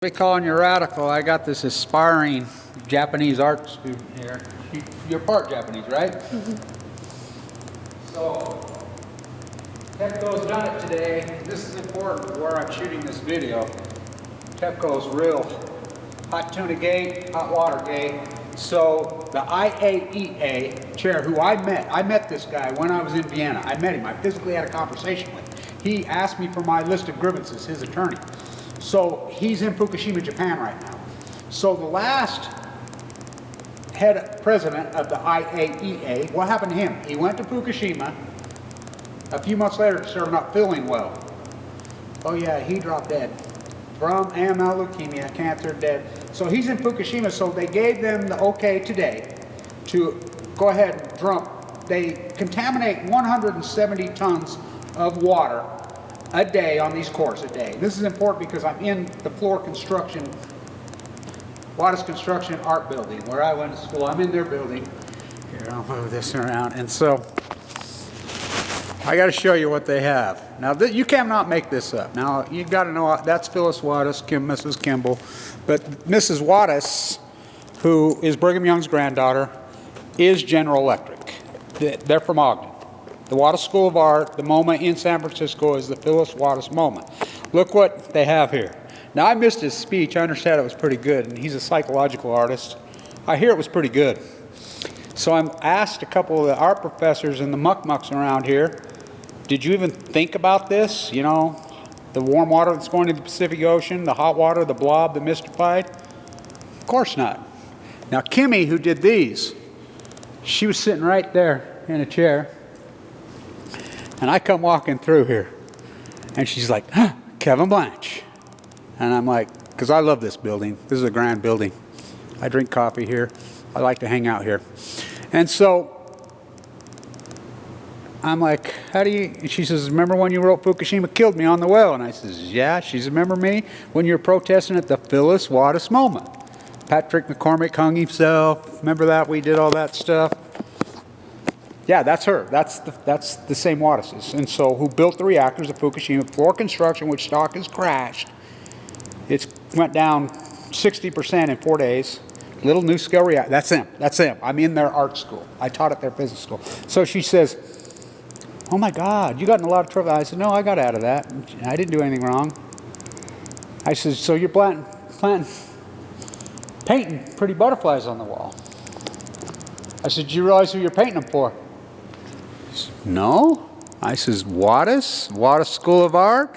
Be calling you radical. I got this aspiring Japanese art student here. You're part Japanese, right? Mm-hmm. So, TEPCO's done it today. This is important where I'm shooting this video. TEPCO's real hot tuna gate, hot water gate. So the IAEA chair, who I met this guy when I was in Vienna. I met him. I physically had a conversation with him. He asked me for my list of grievances, his attorney. So he's in Fukushima, Japan right now. So the last president of the IAEA, what happened to him? He went to Fukushima. A few months later, started not feeling well. Oh yeah, he dropped dead from AML, leukemia, cancer, dead. So he's in Fukushima, so they gave them the okay today to go ahead and dump. They contaminate 170 tons of water a day on these cores a day. This is important because I'm in the floor construction, O.K.S. construction art building where I went to school. I'm in their building. Here, I'll move this around. And so I got to show you what they have. Now you cannot make this up. Now you got to know that's Phyllis Wattis, Mrs. Kimball, but Mrs. Wattis, who is Brigham Young's granddaughter, is General Electric. They're from Ogden. The Wattis School of Art, the MoMA in San Francisco, is the Phyllis Wattis MoMA. Look what they have here. Now, I missed his speech. I understand it was pretty good, and he's a psychological artist. I hear it was pretty good. So I asked a couple of the art professors and the muck-mucks around here, did you even think about this? You know, the warm water that's going to the Pacific Ocean, the hot water, the blob, the mystified? Of course not. Now, Kimmy, who did these, she was sitting right there in a chair. And I come walking through here, and she's like, huh, Kevin Blanch. And I'm like, because I love this building. This is a grand building. I drink coffee here. I like to hang out here. And so I'm like, how do you, and she says, remember when you wrote Fukushima killed me on the well? And I says, yeah. She says, remember me when you were protesting at the Phyllis Wattis MoMA? Patrick McCormick hung himself. Remember that? We did all that stuff. Yeah, that's her. That's the same Wattises. And so, who built the reactors at Fukushima? Floor construction, which stock has crashed. It went down 60% in 4 days. Little new scale reactor. That's them. That's them. I'm in their art school. I taught at their physics school. So she says, "Oh my God, you got in a lot of trouble." I said, "No, I got out of that. I didn't do anything wrong." I said, "So you're painting pretty butterflies on the wall." I said, "Do you realize who you're painting them for?" No. I says, Wattis School of Art?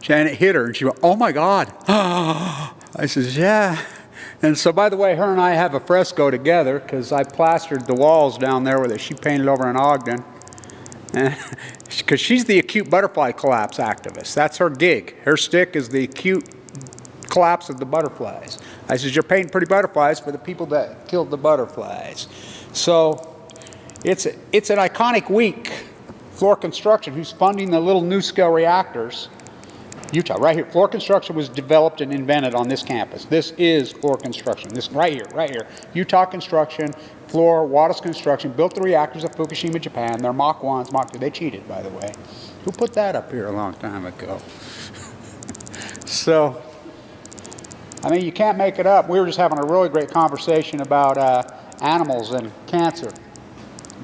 And it hit her, and she went, oh my God. I says, yeah. And so, by the way, her and I have a fresco together because I plastered the walls down there with it. She painted over in Ogden. Because she's the acute butterfly collapse activist. That's her gig. Her stick is the acute collapse of the butterflies. I says, you're painting pretty butterflies for the people that killed the butterflies. So it's an iconic week. Floor construction, who's funding the little new scale reactors? Utah, right here. Floor construction was developed and invented on this campus. This is floor construction. This right here. Utah construction, floor, Wattis construction, built the reactors at Fukushima, Japan. They're Mach 1s, Mach 2. They cheated, by the way. Who put that up here a long time ago? So, I mean, you can't make it up. We were just having a really great conversation about animals and cancer.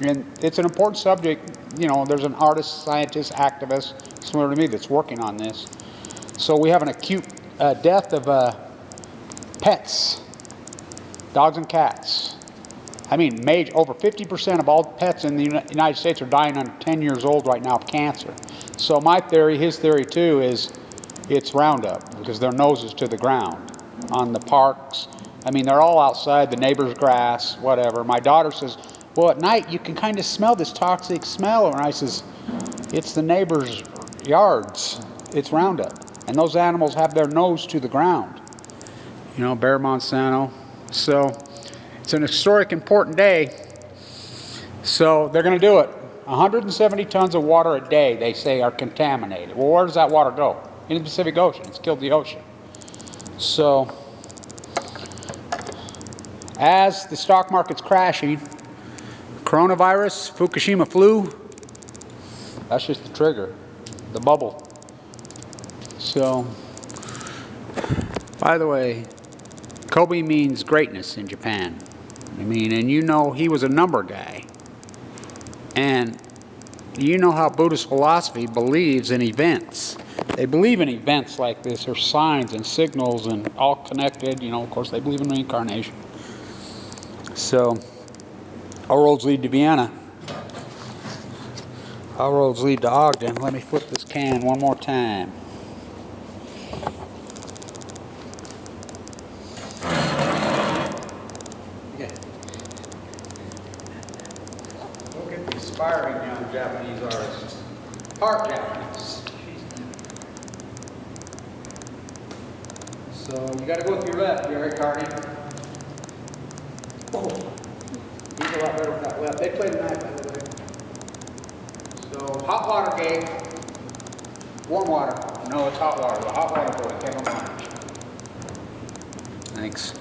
And it's an important subject. You know, there's an artist, scientist, activist, similar to me, that's working on this. So we have an acute death of pets, dogs and cats. I mean, over 50% of all pets in the United States are dying under 10 years old right now of cancer. So my theory, his theory too, is it's Roundup because their nose is to the ground on the parks. I mean, they're all outside, the neighbor's grass, whatever. My daughter says, well, at night you can kind of smell this toxic smell. And I says, it's the neighbor's yards. It's Roundup. And those animals have their nose to the ground. You know, Bear Monsanto. So it's an historic, important day. So they're going to do it. 170 tons of water a day, they say, are contaminated. Well, where does that water go? In the Pacific Ocean. It's killed the ocean. So as the stock market's crashing, coronavirus, Fukushima flu, that's just the trigger, the bubble. So By the way, Kobe means greatness in Japan. I mean, and you know he was a number guy. And you know how Buddhist philosophy believes in events. They believe in events like this, or signs and signals and all connected. You know, of course, they believe in reincarnation. So, all roads lead to Vienna. All roads lead to Ogden. Let me flip this can one more time. Yeah. Look at the aspiring young Japanese artists. Part Japanese. So you got to go with your left, Gary Carney. Oh, he's a lot better with that left. They play tonight, by the way. So hot water game, warm water. No, it's hot water. The hot water boy. Thanks.